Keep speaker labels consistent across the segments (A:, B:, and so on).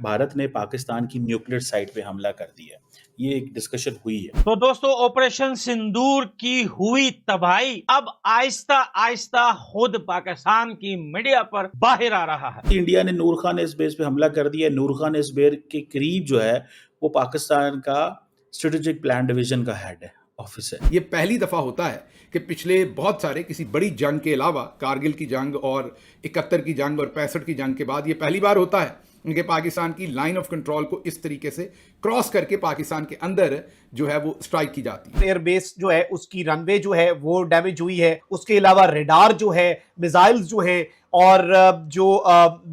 A: भारत ने पाकिस्तान की nuclear site पे हमला कर दिया। ये एक डिस्कशन हुई है।
B: तो दोस्तों, ऑपरेशन सिंदूर की हुई तबाही अब आहिस्ता आहिस्ता खुद पाकिस्तान की मीडिया पर बाहर आ रहा है।
A: इंडिया ने नूर खान एस बेस पे हमला कर दिया। नूर खान एस बेस के करीब जो है वो पाकिस्तान का स्ट्रेटेजिक प्लान डिवीजन का हेड है, ऑफिस है।
C: ये पहली दफा होता है कि पिछले बहुत सारे किसी बड़ी जंग के अलावा, कारगिल की जंग और 71 की जंग और 65 की जंग के बाद ये पहली बार होता है कि पाकिस्तान की लाइन ऑफ कंट्रोल को इस तरीके से क्रॉस करके पाकिस्तान के अंदर जो है वो स्ट्राइक की जाती है।
D: एयरबेस जो है उसकी रनवे जो है वो डैमेज हुई है। उसके अलावा रेडार जो है, मिसाइल्स जो है और जो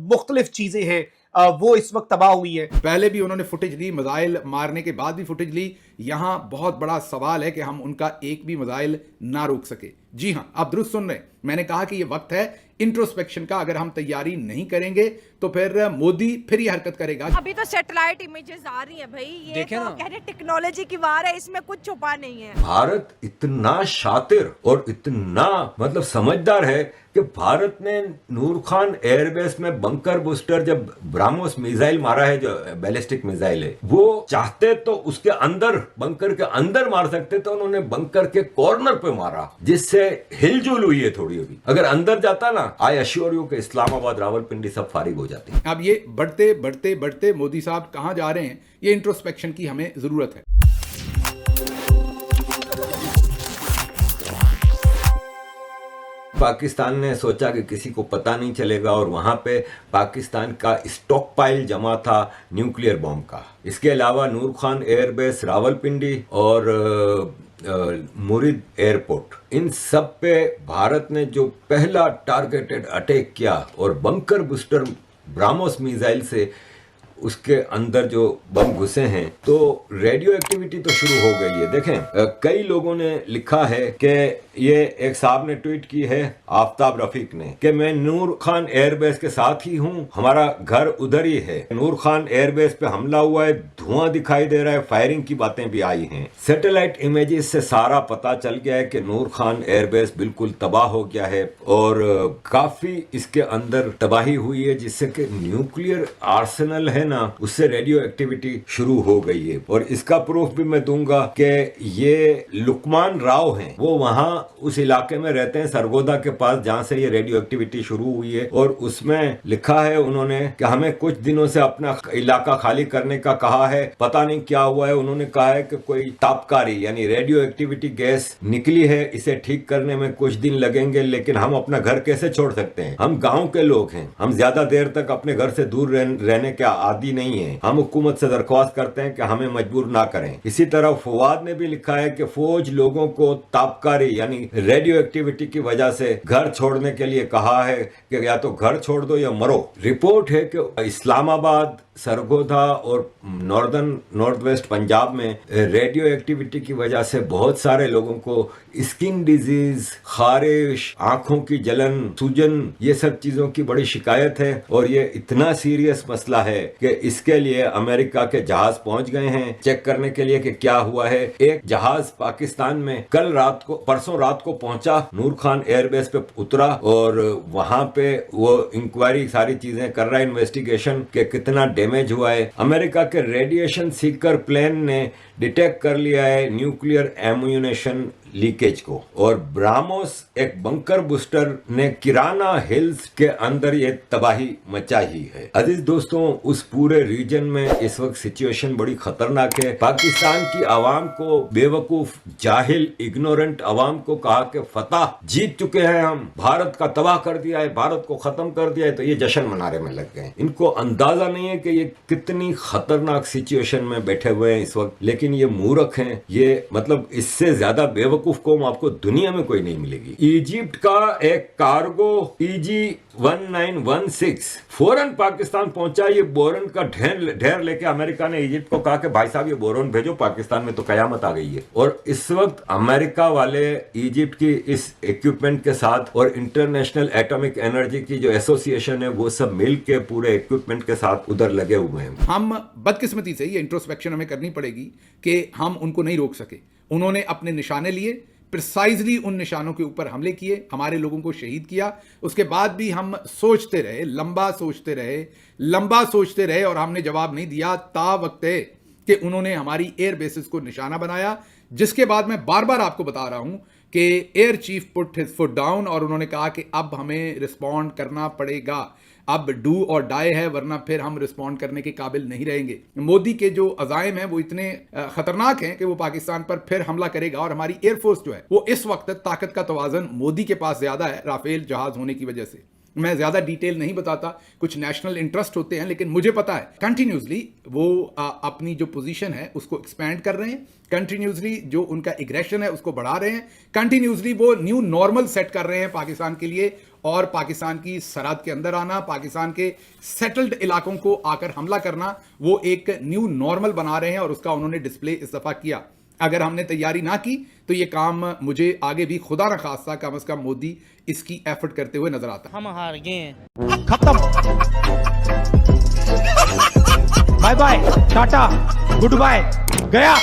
D: मुख्तलिफ चीजें हैं वो इस वक्त तबाह हुई है।
C: पहले भी उन्होंने फुटेज ली, मिसाइल मारने के बाद भी फुटेज ली। यहां बहुत बड़ा सवाल है कि हम उनका एक भी मिसाइल ना रोक सके। जी हां, आप दुरुस्त सुन रहे हैं। मैंने कहा कि यह वक्त है इंट्रोस्पेक्शन का। अगर हम तैयारी नहीं करेंगे तो फिर मोदी फिर ये हरकत करेगा।
E: अभी तो सैटेलाइट इमेजेस आ रही है भाई, ये तो कह रहे टेक्नोलॉजी की वार है, इसमें कुछ छुपा नहीं है।
F: भारत इतना शातिर और इतना मतलब समझदार है कि भारत ने नूर खान एयरबेस में बंकर बूस्टर, जब ब्राह्मोस मिसाइल मारा है, जो बैलिस्टिक मिसाइल है, वो चाहते तो उसके अंदर, बंकर के अंदर मार सकते थे। उन्होंने बंकर के कॉर्नर पे मारा, जिससे हिलजुल हुई है थोड़ी। अभी अगर अंदर जाता ना, आई अश्योर यू के इस्लामाबाद, रावलपिंडी सब फारिग हो जाते।
C: अब ये बढ़ते बढ़ते बढ़ते मोदी साहब कहां जा रहे हैं, ये इंट्रोस्पेक्शन की हमें जरूरत है।
F: पाकिस्तान ने सोचा कि किसी को पता नहीं चलेगा और वहां पे पाकिस्तान का स्टॉक पाइल जमा था न्यूक्लियर बॉम्ब का। इसके अलावा नूर खान एयरबेस, रावलपिंडी और मुरिद एयरपोर्ट, इन सब पे भारत ने जो पहला टारगेटेड अटैक किया और बंकर बूस्टर ब्राह्मोस मिसाइल से उसके अंदर जो बम घुसे हैं, तो रेडियो एक्टिविटी तो शुरू हो गई है। देखें, कई लोगों ने लिखा है कि ये एक साहब ने ट्वीट की है, आफ्ताब रफीक ने, कि मैं नूर खान एयरबेस के साथ ही हूं, हमारा घर उधर ही है। नूर खान एयरबेस पे हमला हुआ है, धुआं दिखाई दे रहा है, फायरिंग की बातें भी आई हैं। सैटेलाइट इमेजेस से सारा पता चल गया है कि नूर खान एयरबेस बिल्कुल तबाह हो गया है और काफी इसके अंदर तबाही हुई है, जिससे कि न्यूक्लियर आर्सेनल है ना, उससे रेडियो एक्टिविटी शुरू हो गई है। और इसका प्रूफ भी मैं दूंगा कि ये लुकमान राव हैं, वो वहां उस इलाके में रहते हैं, सरगोदा के पास, जहां से ये रेडियो एक्टिविटी शुरू हुई है। और उसमें लिखा है उन्होंने कि हमें कुछ दिनों से अपना इलाका खाली करने का कहा है, पता नहीं क्या हुआ है। उन्होंने कहा है कि कोई तापकारी यानी रेडियो एक्टिविटी गैस निकली है, इसे ठीक करने में कुछ दिन लगेंगे, लेकिन हम अपना घर कैसे छोड़ सकते हैं? हम गाँव के लोग हैं, हम ज्यादा देर तक अपने घर से दूर रहने के आदी नहीं है। हम हुकूमत से दरख्वास्त करते हैं कि हमें मजबूर ना करें। इसी तरह फवाद ने भी लिखा है कि फौज लोगों को तापकारी यानी रेडियो एक्टिविटी की वजह से घर छोड़ने के लिए कहा है कि या तो घर छोड़ दो या मरो। रिपोर्ट है कि इस्लामाबाद, सरगोदा और नॉर्थ वेस्ट पंजाब में रेडियो एक्टिविटी की वजह से बहुत सारे लोगों को स्किन डिजीज, खारिश, आंखों की जलन, सूजन, ये सब चीजों की बड़ी शिकायत है। और ये इतना सीरियस मसला है कि इसके लिए अमेरिका के जहाज पहुंच गए हैं चेक करने के लिए कि क्या हुआ है। एक जहाज पाकिस्तान में परसों रात को पहुंचा, नूर खान एयरबेस पे उतरा और वहां पे वो इंक्वायरी सारी चीजें कर रहा है, इन्वेस्टिगेशन के कितना डैमेज हुआ है। अमेरिका के रेडिएशन सीकर प्लेन ने डिटेक्ट कर लिया है न्यूक्लियर एम्यूनेशन लीकेज को। और ब्राह्मोस एक बंकर बूस्टर ने किराना हिल्स के अंदर ये तबाही मचाई है। अजीज दोस्तों, उस पूरे रीजन में इस वक्त सिचुएशन बड़ी खतरनाक है। पाकिस्तान की आवाम को, बेवकूफ, जाहिल, इग्नोरेंट आवाम को कहा कि फतह जीत चुके हैं, हम भारत का तबाह कर दिया है, भारत को खत्म कर दिया है, तो ये जश्न मनाने में लग गए। इनको अंदाजा नहीं है कि ये कितनी खतरनाक सिचुएशन में बैठे हुए हैं इस वक्त। लेकिन ये मूर्ख हैं, ये मतलब इससे ज्यादा बेवकूफ कौम आपको दुनिया में कोई नहीं मिलेगी। इजिप्ट का एक कार्गो EG-1916 फौरन पाकिस्तान पहुंचा। ये बोरन का ढेर लेके अमेरिका ने इजिप्ट को कहा कि भाई साहब ये बोरन भेजो, पाकिस्तान में तो कयामत आ गई है। और इस वक्त अमेरिका वाले इजिप्ट की इस इक्विपमेंट के साथ और इंटरनेशनल एटॉमिक एनर्जी की जो एसोसिएशन है, वो सब मिल के पूरे इक्विपमेंट के साथ उधर लगे हुए हैं।
C: हम बदकिस्मती से ये इंट्रोस्पेक्शन हमें करनी पड़ेगी कि हम उनको नहीं रोक सके। उन्होंने अपने निशाने लिए प्रिसाइजली उन निशानों के ऊपर हमले किए, हमारे लोगों को शहीद किया। उसके बाद भी हम सोचते रहे, लंबा सोचते रहे और हमने जवाब नहीं दिया ता वक्त कि उन्होंने हमारी एयर बेसिस को निशाना बनाया। जिसके बाद मैं बार बार आपको बता रहा हूं कि air chief put his foot down और उन्होंने कहा कि अब हमें रिस्पॉन्ड करना पड़ेगा, अब डू और डाई है, वरना फिर हम रिस्पॉन्ड करने के काबिल नहीं रहेंगे। मोदी के जो अज़ाइम हैं वो इतने खतरनाक हैं कि वो पाकिस्तान पर फिर हमला करेगा और हमारी एयरफोर्स जो है वो इस वक्त ताकत का तवाज़न मोदी के पास ज्यादा है राफेल जहाज होने की वजह से। मैं ज्यादा डिटेल नहीं बताता, कुछ नेशनल इंटरेस्ट होते हैं, लेकिन मुझे पता है कंटिन्यूसली वो अपनी जो पोजीशन है उसको एक्सपैंड कर रहे हैं, कंटिन्यूसली जो उनका एग्रेशन है उसको बढ़ा रहे हैं, कंटिन्यूसली वो न्यू नॉर्मल सेट कर रहे हैं पाकिस्तान के लिए। और पाकिस्तान की सरहद के अंदर आना, पाकिस्तान के सेटल्ड इलाकों को आकर हमला करना, वो एक न्यू नॉर्मल बना रहे हैं और उसका उन्होंने डिस्प्ले इस दफा किया। अगर हमने तैयारी ना की तो ये काम मुझे आगे भी खुदा न खास्ता कम से कम मोदी इसकी एफर्ट करते हुए नजर आता है।
B: हम हार गए हैं, खत्म, bye bye, tata, goodbye, गया।